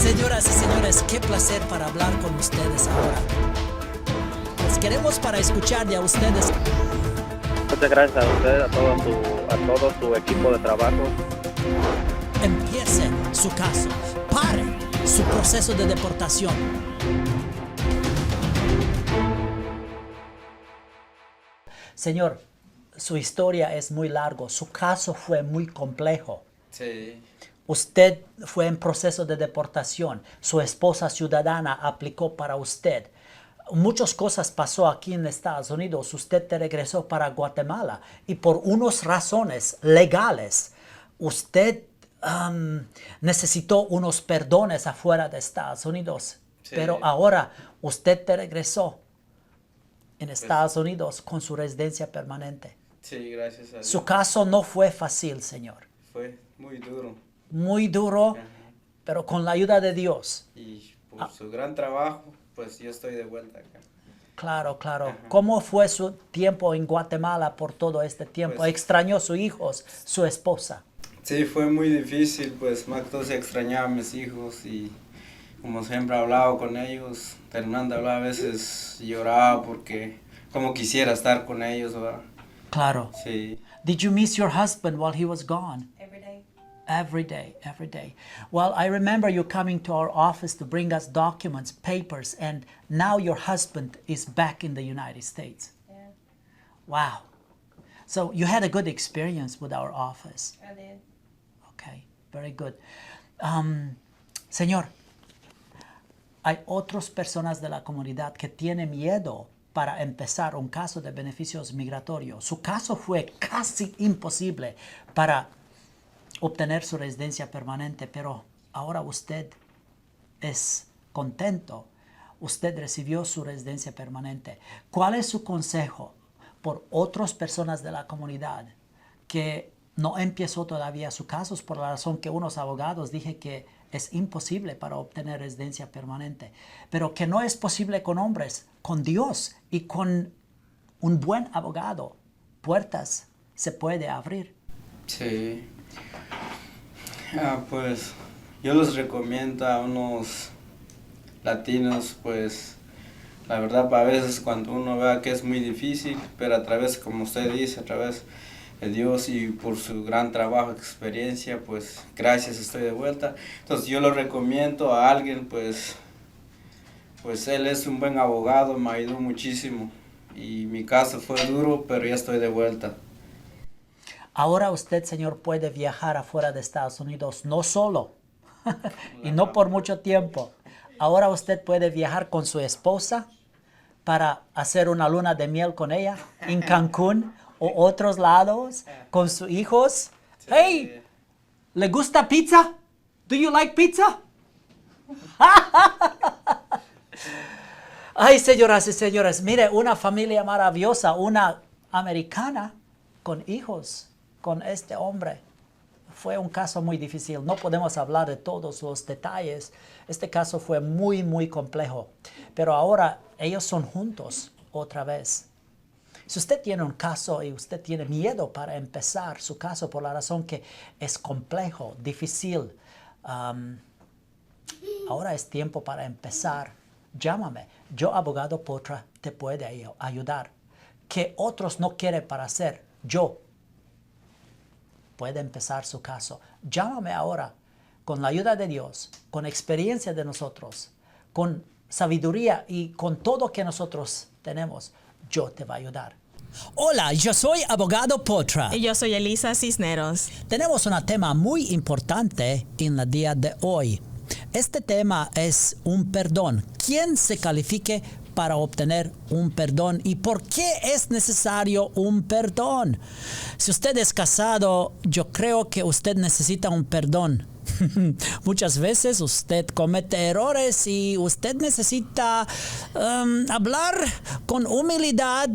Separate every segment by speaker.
Speaker 1: Señoras y señores, qué placer para hablar con ustedes ahora. Les queremos para escuchar de a ustedes.
Speaker 2: Muchas gracias a usted, a todo tu equipo de trabajo.
Speaker 1: Empiece su caso. Pare su proceso de deportación. Señor, su historia es muy largo. Su caso fue muy complejo.
Speaker 3: Sí.
Speaker 1: Usted fue en proceso de deportación. Su esposa ciudadana aplicó para usted. Muchas cosas pasó aquí en Estados Unidos. Usted te regresó para Guatemala y por unas razones legales, usted necesitó unos perdones afuera de Estados Unidos.
Speaker 3: Sí.
Speaker 1: Pero ahora usted te regresó en Estados Unidos con su residencia permanente.
Speaker 3: Sí, gracias a Dios.
Speaker 1: Su caso no fue fácil, Señor.
Speaker 3: Fue muy duro.
Speaker 1: Muy duro,
Speaker 3: Ajá.
Speaker 1: pero con la ayuda de Dios.
Speaker 3: Y por su gran trabajo, pues yo estoy de vuelta acá.
Speaker 1: Claro, claro.
Speaker 3: Ajá.
Speaker 1: ¿Cómo fue su tiempo en Guatemala por todo este tiempo?
Speaker 3: Pues-
Speaker 1: ¿Extrañó a sus hijos, su esposa?
Speaker 3: Sí, fue muy difícil, pues más que todo se extrañaba a mis hijos y como siempre hablaba con ellos, terminando de hablar a veces lloraba porque como quisiera estar con ellos, ¿verdad?
Speaker 1: Claro.
Speaker 3: Sí.
Speaker 1: Did you miss your husband while he was gone?
Speaker 4: Every day.
Speaker 1: Every day, every day. Well, I remember you coming to our office to bring us documents, papers, and now your husband is back in the United States.
Speaker 4: Yeah,
Speaker 1: Wow. So you had a good experience with our office.
Speaker 4: I did.
Speaker 1: Okay, very good. Señor, hay otras personas de la comunidad que tienen miedo para empezar un caso de beneficios migratorios. Su caso fue casi imposible para obtener su residencia permanente, pero ahora usted es contento. Usted recibió su residencia permanente. ¿Cuál es su consejo por otras personas de la comunidad que no empezó todavía sus casos por la razón que unos abogados dije que es imposible para obtener residencia permanente, pero que no es posible con hombres, con Dios y con un buen abogado, puertas se puede abrir?
Speaker 3: Sí. Pues yo les recomiendo a unos latinos, pues la verdad a veces cuando uno vea que es muy difícil, pero a través, como usted dice, a través de Dios y por su gran trabajo, experiencia, pues gracias, estoy de vuelta. Entonces yo lo recomiendo a alguien, pues él es un buen abogado, me ayudó muchísimo y mi caso fue duro, pero ya estoy de vuelta.
Speaker 1: Ahora usted, Señor, puede viajar afuera de Estados Unidos, no solo y no por mucho tiempo. Ahora usted puede viajar con su esposa para hacer una luna de miel con ella en Cancún o otros lados con sus hijos.
Speaker 3: Sí.
Speaker 1: Hey, ¿le gusta pizza? Do you like pizza? Ay, señoras y señores, mire, una familia maravillosa, una americana con hijos, con este hombre. Fue un caso muy difícil, no podemos hablar de todos los detalles. Este caso fue muy, muy complejo, pero ahora ellos son juntos otra vez. Si usted tiene un caso y usted tiene miedo para empezar su caso por la razón que es complejo, difícil, ahora es tiempo para empezar. Llámame. Yo, abogado Potra, te puede ayudar. Que otros no quieren para hacer, yo puede empezar su caso. Llámame ahora con la ayuda de Dios, con experiencia de nosotros, con sabiduría y con todo que nosotros tenemos. Yo te voy a ayudar. Hola, yo soy abogado Potra.
Speaker 5: Y yo soy Elisa Cisneros.
Speaker 1: Tenemos un tema muy importante en el día de hoy. Este tema es un perdón. ¿Quién se califique para obtener un perdón y por qué es necesario un perdón? Si usted es casado, yo creo que usted necesita un perdón. Muchas veces usted comete errores y usted necesita hablar con humildad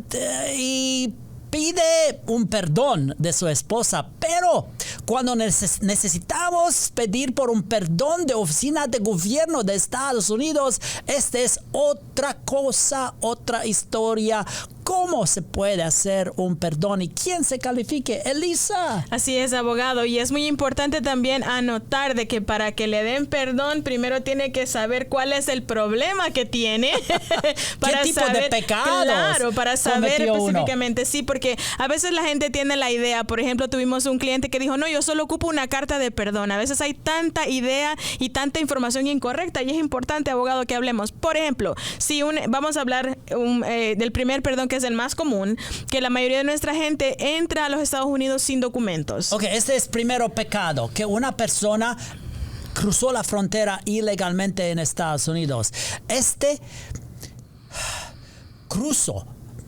Speaker 1: y pide un perdón de su esposa, pero cuando necesitamos pedir por un perdón de oficina de gobierno de Estados Unidos, esta es otra cosa, otra historia ¿Cómo se puede hacer un perdón y quién se califique? Elisa.
Speaker 5: Así es, abogado, y es muy importante también anotar de que para que le den perdón, primero tiene que saber cuál es el problema que tiene.
Speaker 1: ¿Qué tipo de pecados?
Speaker 5: Claro, para saber
Speaker 1: cometió uno?
Speaker 5: específicamente, sí, porque a veces la gente tiene la idea, por ejemplo, tuvimos un cliente que dijo, no, yo solo ocupo una carta de perdón. A veces hay tanta idea y tanta información incorrecta y es importante, abogado, que hablemos. Por ejemplo, si vamos a hablar del primer perdón, que es el más común, que la mayoría de nuestra gente entra a los Estados Unidos sin documentos.
Speaker 1: Ok, este es primero pecado, que una persona cruzó la frontera ilegalmente en Estados Unidos.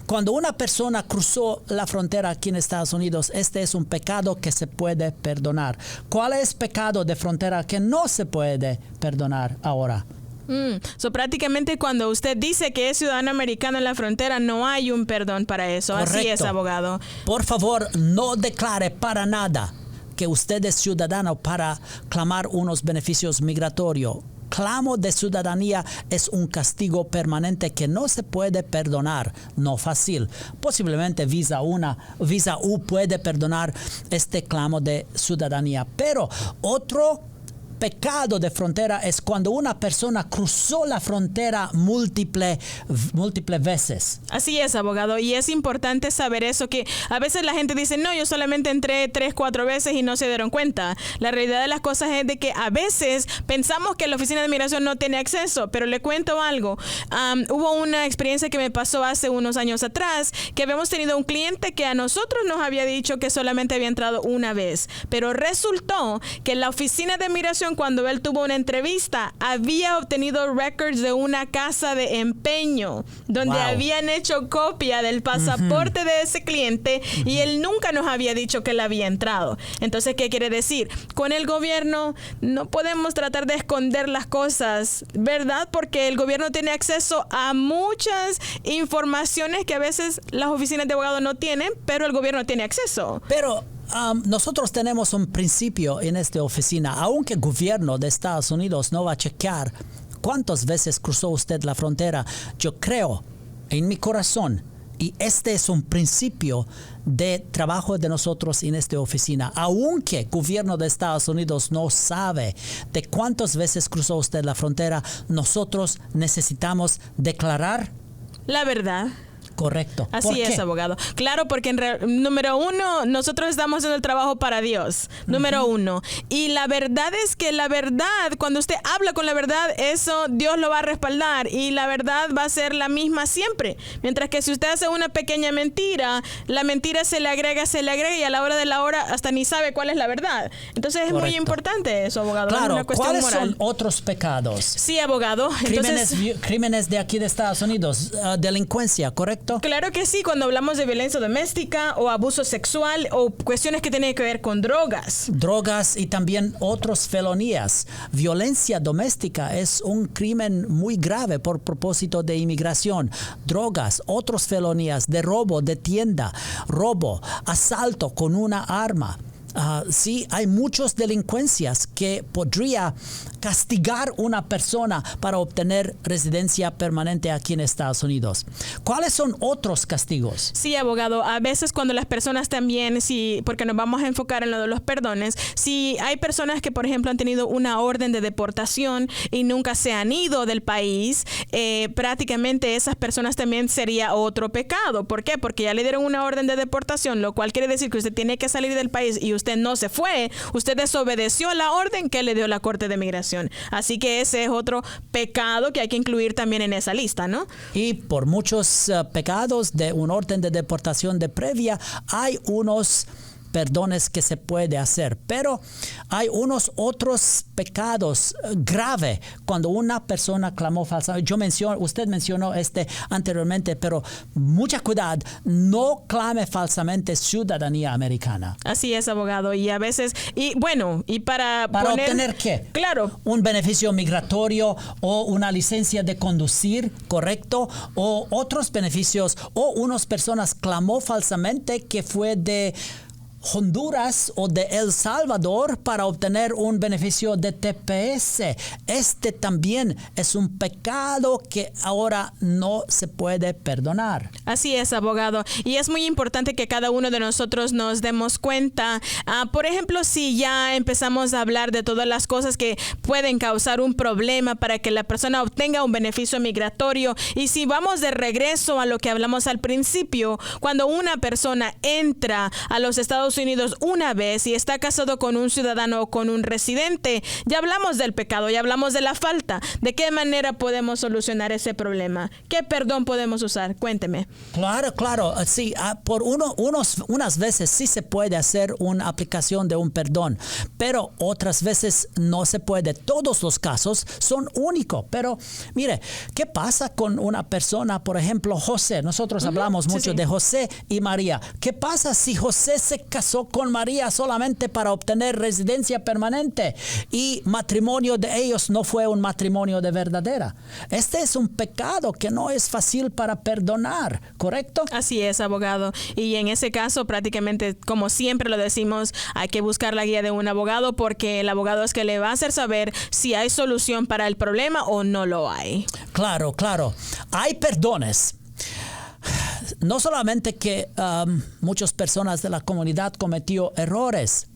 Speaker 1: Cuando una persona cruzó la frontera aquí en Estados Unidos, este es un pecado que se puede perdonar. ¿Cuál es pecado de frontera que no se puede perdonar ahora?
Speaker 5: Prácticamente cuando usted dice que es ciudadano americano en la frontera, no hay un perdón para eso.
Speaker 1: Correcto.
Speaker 5: Así es, abogado.
Speaker 1: Por favor, no declare para nada que usted es ciudadano para clamar unos beneficios migratorios. Clamo de ciudadanía es un castigo permanente que no se puede perdonar, no fácil. Posiblemente Visa U puede perdonar este clamo de ciudadanía, pero otro pecado de frontera es cuando una persona cruzó la frontera múltiples veces.
Speaker 5: Así es, abogado, y es importante saber eso, que a veces la gente dice, no, yo solamente entré 3, 4 veces y no se dieron cuenta. La realidad de las cosas es de que a veces pensamos que la oficina de migración no tiene acceso, pero le cuento algo. Hubo una experiencia que me pasó hace unos años atrás, que habíamos tenido un cliente que a nosotros nos había dicho que solamente había entrado una vez, pero resultó que la oficina de migración, cuando él tuvo una entrevista, había obtenido records de una casa de empeño donde habían hecho copia del pasaporte de ese cliente y él nunca nos había dicho que él había entrado. Entonces, ¿qué quiere decir? Con el gobierno no podemos tratar de esconder las cosas, ¿verdad? Porque el gobierno tiene acceso a muchas informaciones que a veces las oficinas de abogados no tienen, pero el gobierno tiene acceso.
Speaker 1: Pero nosotros tenemos un principio en esta oficina. Aunque el gobierno de Estados Unidos no va a chequear cuántas veces cruzó usted la frontera, yo creo en mi corazón, y este es un principio de trabajo de nosotros en esta oficina, aunque el gobierno de Estados Unidos no sabe de cuántas veces cruzó usted la frontera, nosotros necesitamos declarar
Speaker 5: la verdad.
Speaker 1: Correcto.
Speaker 5: Así es, abogado. Claro, porque número uno, nosotros estamos haciendo el trabajo para Dios. Número uno. Y la verdad es que la verdad, cuando usted habla con la verdad, eso Dios lo va a respaldar. Y la verdad va a ser la misma siempre. Mientras que si usted hace una pequeña mentira, la mentira se le agrega y a la hora de la hora hasta ni sabe cuál es la verdad. Entonces es muy importante eso, abogado.
Speaker 1: Claro,
Speaker 5: es una cuestión
Speaker 1: ¿cuáles
Speaker 5: moral.
Speaker 1: son otros pecados?
Speaker 5: Sí, abogado.
Speaker 1: Crímenes de aquí de Estados Unidos, delincuencia, ¿correcto?
Speaker 5: Claro que sí, cuando hablamos de violencia doméstica o abuso sexual o cuestiones que tienen que ver con drogas.
Speaker 1: Drogas y también otras felonías. Violencia doméstica es un crimen muy grave por propósito de inmigración. Drogas, otras felonías de robo de tienda, robo, asalto con una arma. Sí, hay muchas delincuencias que podría castigar una persona para obtener residencia permanente aquí en Estados Unidos. ¿Cuáles son otros castigos?
Speaker 5: Sí, abogado, a veces cuando las personas también, porque nos vamos a enfocar en lo de los perdones, si hay personas que, por ejemplo, han tenido una orden de deportación y nunca se han ido del país, prácticamente esas personas también sería otro pecado. ¿Por qué? Porque ya le dieron una orden de deportación, lo cual quiere decir que usted tiene que salir del país y usted no se fue, usted desobedeció la orden que le dio la Corte de Migración. Así que ese es otro pecado que hay que incluir también en esa lista, ¿no?
Speaker 1: Y por muchos pecados de un orden de deportación de previa, hay unos perdones que se puede hacer, pero hay unos otros pecados graves cuando una persona clamó falsamente. Usted mencionó anteriormente, pero mucha cuidado, no clame falsamente ciudadanía americana.
Speaker 5: Así es, abogado, y a veces, y para
Speaker 1: obtener ¿qué?
Speaker 5: Claro.
Speaker 1: Un beneficio migratorio o una licencia de conducir, correcto, o otros beneficios, o unas personas clamó falsamente que fue de Honduras o de El Salvador para obtener un beneficio de TPS. Este también es un pecado que ahora no se puede perdonar.
Speaker 5: Así es, abogado. Y es muy importante que cada uno de nosotros nos demos cuenta. Por ejemplo, si ya empezamos a hablar de todas las cosas que pueden causar un problema para que la persona obtenga un beneficio migratorio, y si vamos de regreso a lo que hablamos al principio, cuando una persona entra a los Estados Unidos una vez y está casado con un ciudadano o con un residente, ya hablamos del pecado, ya hablamos de la falta. ¿De qué manera podemos solucionar ese problema? ¿Qué perdón podemos usar? Cuénteme.
Speaker 1: Claro. Sí, por unas veces sí se puede hacer una aplicación de un perdón, pero otras veces no se puede. Todos los casos son únicos. Pero mire, ¿qué pasa con una persona, por ejemplo, José? Nosotros hablamos mucho de José y María. ¿Qué pasa si José se casó con María solamente para obtener residencia permanente y matrimonio de ellos no fue un matrimonio de verdadera? Este es un pecado que no es fácil para perdonar, ¿correcto?
Speaker 5: Así es, abogado. Y en ese caso, prácticamente, como siempre lo decimos, hay que buscar la guía de un abogado, porque el abogado es que le va a hacer saber si hay solución para el problema o no lo hay. Claro.
Speaker 1: Hay perdones. No solamente que muchas personas de la comunidad cometió errores,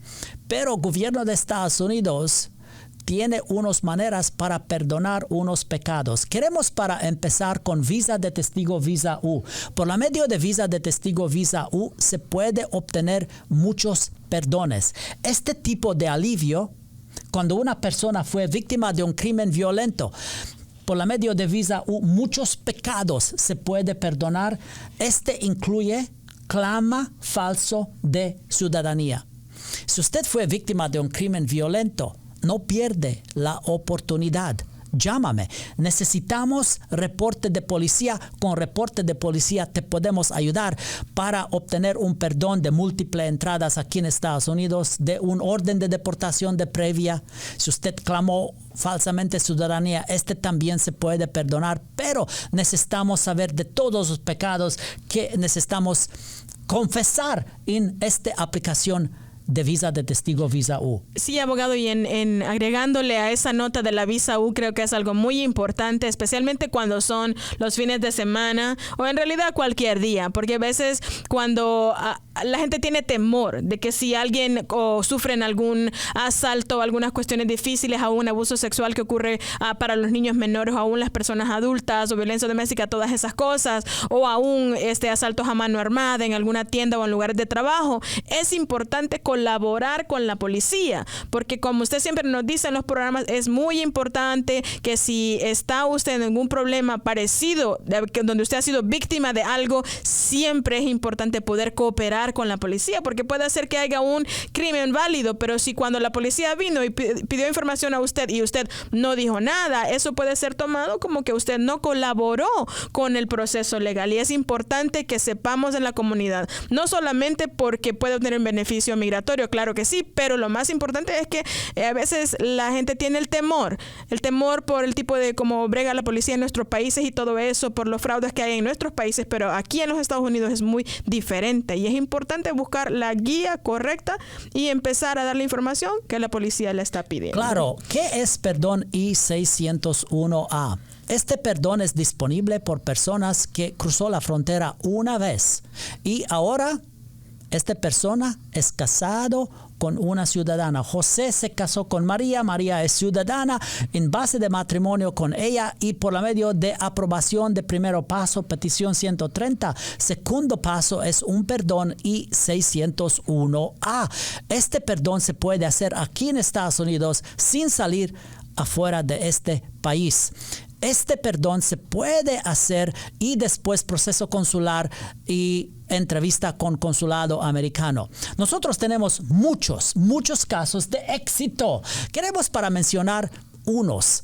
Speaker 1: pero el gobierno de Estados Unidos tiene unas maneras para perdonar unos pecados. Queremos para empezar con visa de testigo visa U. Por la medio de visa de testigo visa U se puede obtener muchos perdones. Este tipo de alivio, cuando una persona fue víctima de un crimen violento, por la medio de visa U, muchos pecados se puede perdonar. Este incluye clama falso de ciudadanía. Si usted fue víctima de un crimen violento, no pierde la oportunidad. Llámame. Necesitamos reporte de policía. Con reporte de policía te podemos ayudar para obtener un perdón de múltiples entradas aquí en Estados Unidos, de un orden de deportación de previa. Si usted clamó falsamente ciudadanía, este también se puede perdonar, pero necesitamos saber de todos los pecados que necesitamos confesar en esta aplicación de visa de testigo visa U.
Speaker 5: Sí, abogado, y en agregándole a esa nota de la visa U, creo que es algo muy importante, especialmente cuando son los fines de semana o en realidad cualquier día, porque a veces cuando la gente tiene temor de que si alguien sufren algún asalto o algunas cuestiones difíciles, a un abuso sexual que ocurre para los niños menores o aún las personas adultas, o violencia doméstica, todas esas cosas, o aún asaltos a mano armada en alguna tienda o en lugares de trabajo, es importante colaborar con la policía, porque como usted siempre nos dice en los programas, es muy importante que si está usted en algún problema parecido, donde usted ha sido víctima de algo, siempre es importante poder cooperar con la policía, porque puede ser que haya un crimen válido, pero si cuando la policía vino y pidió información a usted y usted no dijo nada, eso puede ser tomado como que usted no colaboró con el proceso legal. Y es importante que sepamos en la comunidad, no solamente porque puede obtener un beneficio migratorio, claro que sí, pero lo más importante es que a veces la gente tiene el temor por el tipo de cómo brega la policía en nuestros países y todo eso, por los fraudes que hay en nuestros países, pero aquí en los Estados Unidos es muy diferente y es importante buscar la guía correcta y empezar a dar la información que la policía le está pidiendo.
Speaker 1: Claro, ¿qué es perdón I-601A? Este perdón es disponible por personas que cruzó la frontera una vez y ahora esta persona es casado con una ciudadana. José se casó con María. María es ciudadana en base de matrimonio con ella y por la medio de aprobación de primero paso, petición 130. Segundo paso es un perdón I-601A. Este perdón se puede hacer aquí en Estados Unidos sin salir afuera de este país. Este perdón se puede hacer y después proceso consular y entrevista con consulado americano. Nosotros tenemos muchos casos de éxito. Queremos para mencionar unos.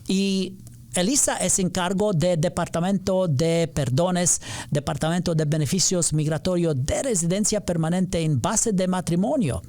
Speaker 1: Y Elisa es en cargo del Departamento de Perdones, Departamento de Beneficios Migratorios de Residencia Permanente en base de matrimonio.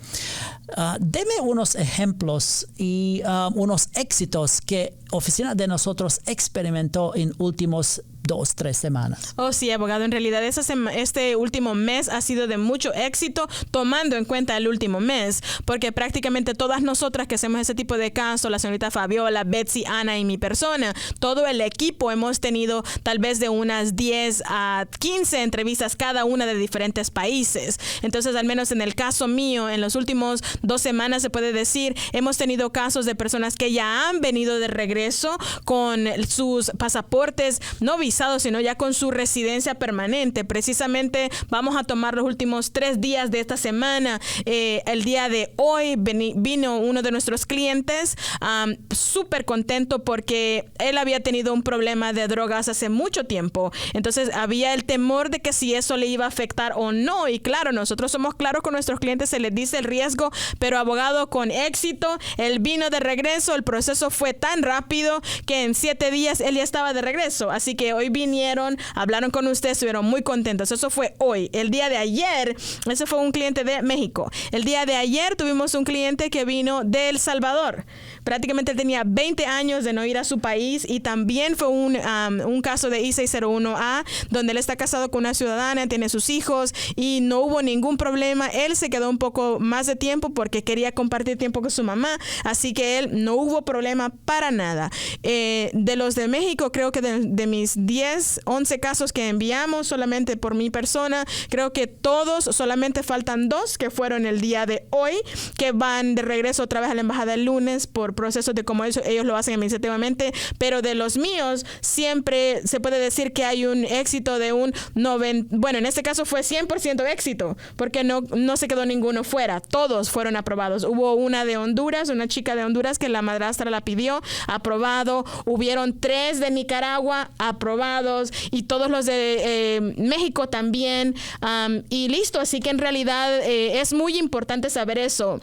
Speaker 1: Deme unos ejemplos y unos éxitos que oficina de nosotros experimentó en últimos 2-3 semanas.
Speaker 5: Oh, sí, abogado. En realidad, este último mes ha sido de mucho éxito, tomando en cuenta el último mes, porque prácticamente todas nosotras que hacemos ese tipo de casos, la señorita Fabiola, Betsy, Ana y mi persona, todo el equipo hemos tenido tal vez de unas 10 a 15 entrevistas cada una de diferentes países. Entonces, al menos en el caso mío, en los últimos 2 semanas se puede decir, hemos tenido casos de personas que ya han venido de regreso con sus pasaportes no visados, sino ya con su residencia permanente. Precisamente vamos a tomar los últimos 3 días de esta semana. El día de hoy vino uno de nuestros clientes súper contento porque él había tenido un problema de drogas hace mucho tiempo. Entonces había el temor de que si eso le iba a afectar o no. Y claro, nosotros somos claros con nuestros clientes, se les dice el riesgo, pero abogado, con éxito, él vino de regreso. El proceso fue tan rápido que en 7 días él ya estaba de regreso. Así que hoy vinieron, hablaron con usted, estuvieron muy contentos. Eso fue hoy. El día de ayer, ese fue un cliente de México. El día de ayer tuvimos un cliente que vino de El Salvador. Prácticamente tenía 20 años de no ir a su país y también fue un caso de I-601A donde él está casado con una ciudadana, tiene sus hijos y no hubo ningún problema. Él se quedó un poco más de tiempo porque quería compartir tiempo con su mamá, así que él no hubo problema para nada. De los de México, creo que de mis 10, 11 casos que enviamos solamente por mi persona, creo que todos, solamente faltan 2 que fueron el día de hoy, que van de regreso otra vez a la embajada el lunes por procesos de cómo ellos lo hacen administrativamente, pero de los míos siempre se puede decir que hay un éxito de un 90%, bueno, en este caso fue 100% éxito, porque no se quedó ninguno fuera, todos fueron aprobados. Hubo una de Honduras, una chica de Honduras que la madrastra la pidió, aprobado. Hubieron 3 de Nicaragua, aprobados, y todos los de México también, y listo. Así que en realidad es muy importante saber eso.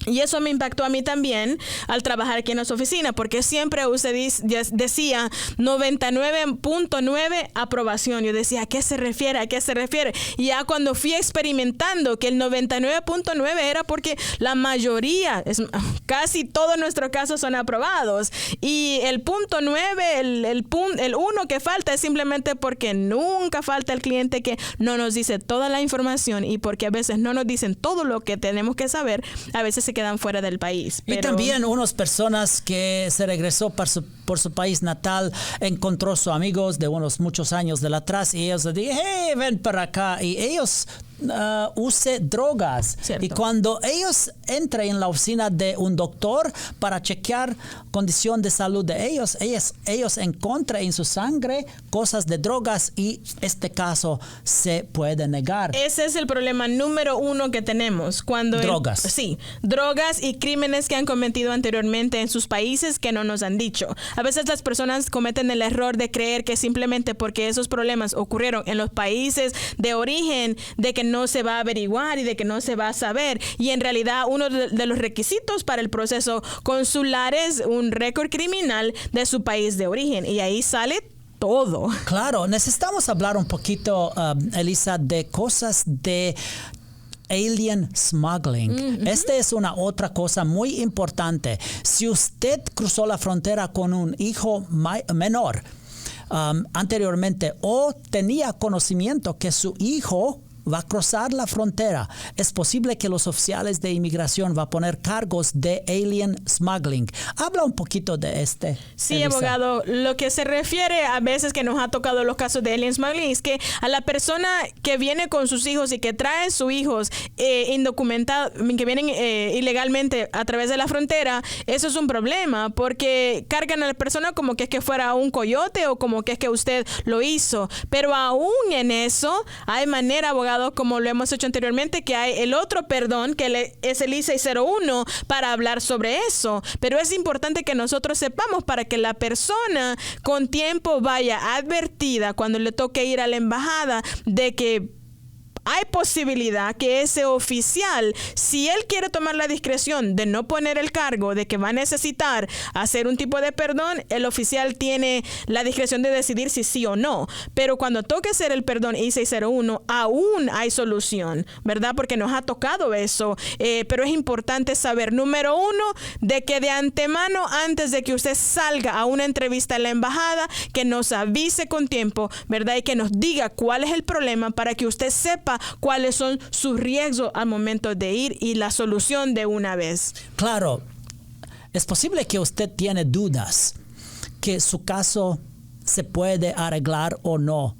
Speaker 5: Y eso me impactó a mí también al trabajar aquí en nuestra oficina, porque siempre usted decía 99.9 aprobación. Yo decía, ¿a qué se refiere? ¿A qué se refiere? Y ya cuando fui experimentando que el 99.9 era porque la mayoría, casi todos nuestros casos son aprobados. Y el punto 9, el 1 que falta es simplemente porque nunca falta el cliente que no nos dice toda la información, y porque a veces no nos dicen todo lo que tenemos que saber, a veces se quedan fuera del país.
Speaker 1: Y también unas personas que se regresó por su país natal, encontró sus amigos de unos muchos años de atrás y ellos le dijeron, hey, ven para acá, y ellos usen drogas.
Speaker 5: Cierto.
Speaker 1: Y cuando ellos entran en la oficina de un doctor para chequear condición de salud de ellos encuentran en su sangre cosas de drogas, y este caso se puede negar.
Speaker 5: Ese es el problema número 1 que tenemos.
Speaker 1: Drogas.
Speaker 5: Sí, drogas y crímenes que han cometido anteriormente en sus países que no nos han dicho. A veces las personas cometen el error de creer que simplemente porque esos problemas ocurrieron en los países de origen, de que no se va a averiguar y de que no se va a saber. Y en realidad uno de los requisitos para el proceso consular es un récord criminal de su país de origen, y ahí sale todo.
Speaker 1: Claro, necesitamos hablar un poquito, Elisa, de cosas de alien smuggling.
Speaker 5: Mm-hmm.
Speaker 1: Esta es una otra cosa muy importante. Si usted cruzó la frontera con un hijo menor anteriormente, o tenía conocimiento que su hijo va a cruzar la frontera, es posible que los oficiales de inmigración va a poner cargos de alien smuggling. Habla un poquito de este.
Speaker 5: Sí,
Speaker 1: Elisa.
Speaker 5: abogado, lo que se refiere a veces que nos ha tocado los casos de alien smuggling es que a la persona que viene con sus hijos y que trae sus hijos indocumentados, que vienen ilegalmente a través de la frontera, eso es un problema, porque cargan a la persona como que es que fuera un coyote o como que es que usted lo hizo. Pero aún en eso hay manera, abogado, como lo hemos hecho anteriormente, que hay el otro perdón, que es el I-601, para hablar sobre eso. Pero es importante que nosotros sepamos, para que la persona con tiempo vaya advertida cuando le toque ir a la embajada, de que hay posibilidad que ese oficial, si él quiere tomar la discreción de no poner el cargo, de que va a necesitar hacer un tipo de perdón, el oficial tiene la discreción de decidir si sí o no. Pero cuando toque hacer el perdón I-601, aún hay solución, ¿verdad? Porque nos ha tocado eso. Pero es importante saber, número uno, de que de antemano, antes de que usted salga a una entrevista en la embajada, que nos avise con tiempo, ¿verdad? Y que nos diga cuál es el problema para que usted sepa cuáles son sus riesgos al momento de ir y la solución de una vez.
Speaker 1: Claro, es posible que usted tiene dudas que su caso se puede arreglar o no.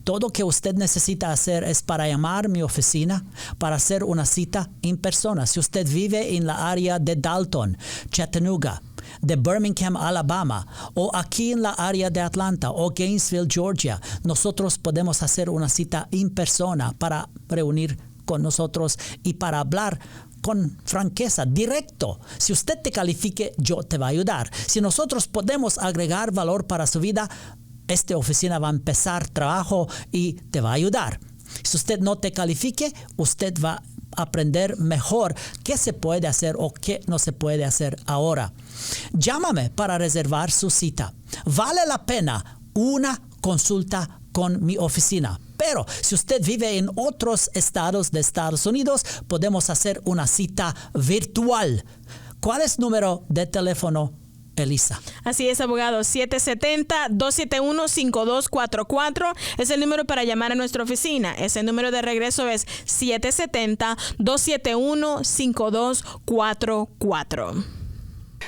Speaker 1: Todo lo que usted necesita hacer es para llamar a mi oficina para hacer una cita en persona. Si usted vive en la área de Dalton, Chattanooga, de Birmingham, Alabama, o aquí en la área de Atlanta o Gainesville, Georgia, nosotros podemos hacer una cita en persona para reunir con nosotros y para hablar con franqueza, directo. Si usted te califique, yo te va a ayudar. Si nosotros podemos agregar valor para su vida, esta oficina va a empezar trabajo y te va a ayudar. Si usted no te califique, usted va a aprender mejor qué se puede hacer o qué no se puede hacer ahora. Llámame para reservar su cita. Vale la pena una consulta con mi oficina. Pero si usted vive en otros estados de Estados Unidos, podemos hacer una cita virtual. ¿Cuál es el número de teléfono, Elisa?
Speaker 5: Así es, abogado. 770-271-5244 es el número para llamar a nuestra oficina. Ese número de regreso es 770-271-5244.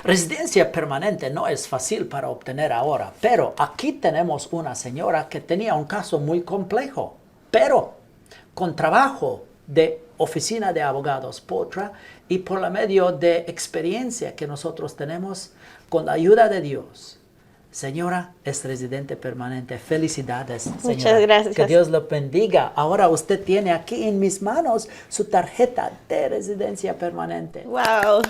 Speaker 1: Residencia permanente no es fácil para obtener ahora, pero aquí tenemos una señora que tenía un caso muy complejo, pero con trabajo de oficina de abogados Potra y por la medio de experiencia que nosotros tenemos, con la ayuda de Dios, señora es residente permanente. Felicidades, señora.
Speaker 4: Muchas gracias.
Speaker 1: Que Dios lo bendiga. Ahora usted tiene aquí en mis manos su tarjeta de residencia permanente.
Speaker 4: Wow.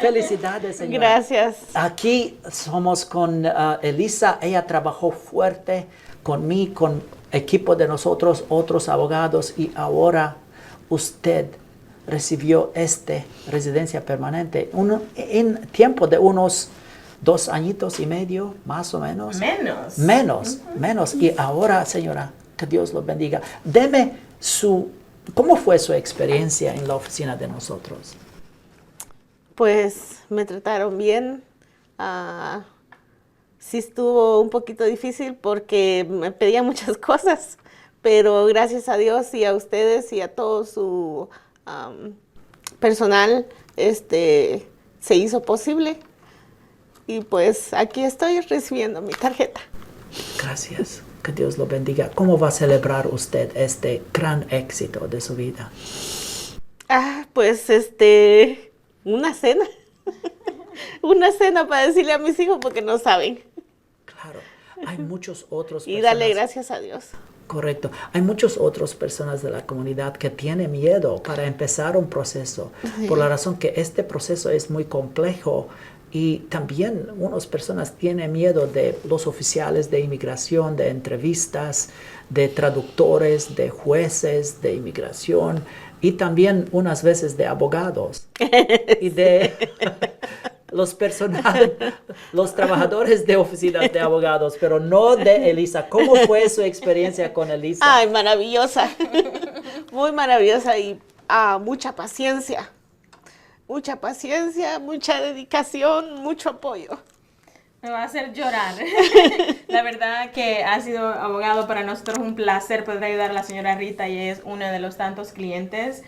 Speaker 1: Felicidades, señora.
Speaker 4: Gracias.
Speaker 1: Aquí somos con Elisa. Ella trabajó fuerte con mí, con equipo de nosotros, otros abogados, y ahora usted recibió residencia permanente en tiempo de unos 2 añitos y medio, más o menos. Menos. Y ahora, señora, que Dios lo bendiga. Deme ¿cómo fue su experiencia en la oficina de nosotros?
Speaker 4: Pues me trataron bien. Sí estuvo un poquito difícil porque me pedían muchas cosas, pero gracias a Dios y a ustedes y a todo su personal, se hizo posible. Y pues aquí estoy recibiendo mi tarjeta.
Speaker 1: Gracias. Que Dios lo bendiga. ¿Cómo va a celebrar usted este gran éxito de su vida?
Speaker 4: Pues una cena. Una cena para decirle a mis hijos porque no saben.
Speaker 1: Claro. Hay muchos otros
Speaker 4: Y darle gracias a Dios.
Speaker 1: Correcto. Hay muchas otras personas de la comunidad que tienen miedo para empezar un proceso, por la razón que este proceso es muy complejo. Y también unas personas tienen miedo de los oficiales de inmigración, de entrevistas, de traductores, de jueces de inmigración y también unas veces de abogados y de los trabajadores de oficinas de abogados, pero no de Elisa. ¿Cómo fue su experiencia con Elisa?
Speaker 4: Ay, maravillosa. Muy maravillosa y mucha paciencia. Mucha paciencia, mucha dedicación, mucho apoyo.
Speaker 5: Me va a hacer llorar. La verdad que ha sido, abogado, para nosotros un placer poder ayudar a la señora Rita, y es uno de los tantos clientes.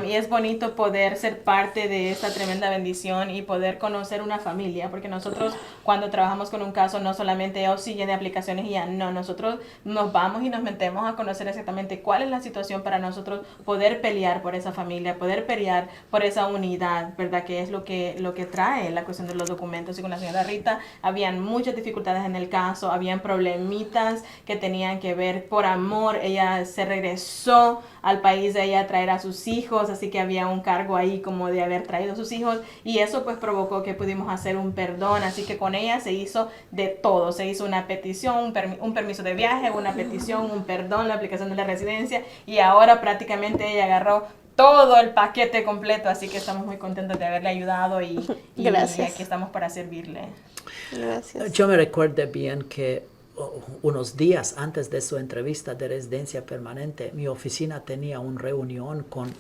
Speaker 5: Y es bonito poder ser parte de esta tremenda bendición y poder conocer una familia, porque nosotros cuando trabajamos con un caso no solamente llene aplicaciones y ya, no, nosotros nos vamos y nos metemos a conocer exactamente cuál es la situación para nosotros poder pelear por esa familia, poder pelear por esa unidad, ¿verdad? Que es lo que trae la cuestión de los documentos. Y con la señora Rita había habían muchas dificultades en el caso, habían problemitas que tenían que ver por amor. Ella se regresó al país de ella a traer a sus hijos, así que había un cargo ahí como de haber traído a sus hijos, y eso pues provocó que pudimos hacer un perdón. Así que con ella se hizo de todo, se hizo una petición, un permiso de viaje, una petición, un perdón, la aplicación de la residencia, y ahora prácticamente ella agarró todo el paquete completo, así que estamos muy contentos de haberle ayudado y
Speaker 4: Gracias.
Speaker 5: aquí estamos para servirle.
Speaker 4: Gracias.
Speaker 1: Yo me recuerdo bien que unos días antes de su entrevista de residencia permanente, mi oficina tenía una reunión con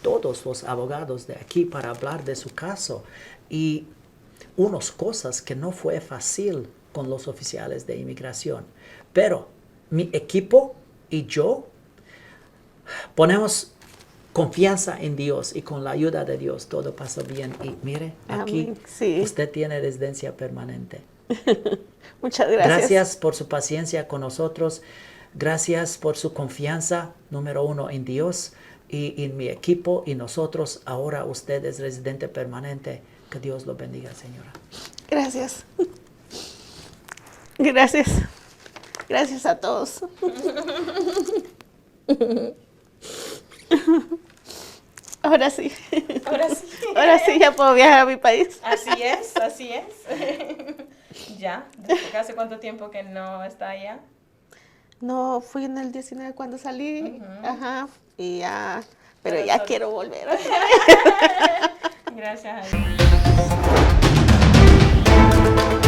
Speaker 1: todos los abogados de aquí para hablar de su caso, y unas cosas que no fue fácil con los oficiales de inmigración. Pero mi equipo y yo ponemos confianza en Dios, y con la ayuda de Dios todo pasó bien. Y mire, aquí
Speaker 4: Amén. Sí.
Speaker 1: usted tiene residencia permanente.
Speaker 4: Muchas gracias.
Speaker 1: Gracias por su paciencia con nosotros. Gracias por su confianza, número uno, en Dios y en mi equipo y nosotros. Ahora usted es residente permanente. Que Dios lo bendiga, señora.
Speaker 4: Gracias. Gracias. Gracias a todos. Ahora sí.
Speaker 5: Ahora sí.
Speaker 4: Ahora sí ya puedo viajar a mi país.
Speaker 5: Así es, así es. Ya, ¿hace cuánto tiempo que no está allá?
Speaker 4: No, fui en el 19 cuando salí. Ajá. Y ya, pero
Speaker 5: Pero
Speaker 4: ya
Speaker 5: solo-
Speaker 4: quiero volver.
Speaker 5: Gracias a Dios.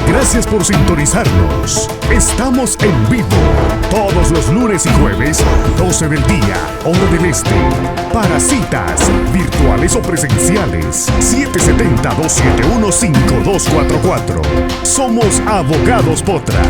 Speaker 6: Gracias por sintonizarnos. Estamos en vivo todos los lunes y jueves, 12 del día, hora del este. Para citas virtuales o presenciales, 770-271-5244. Somos Abogados Potra.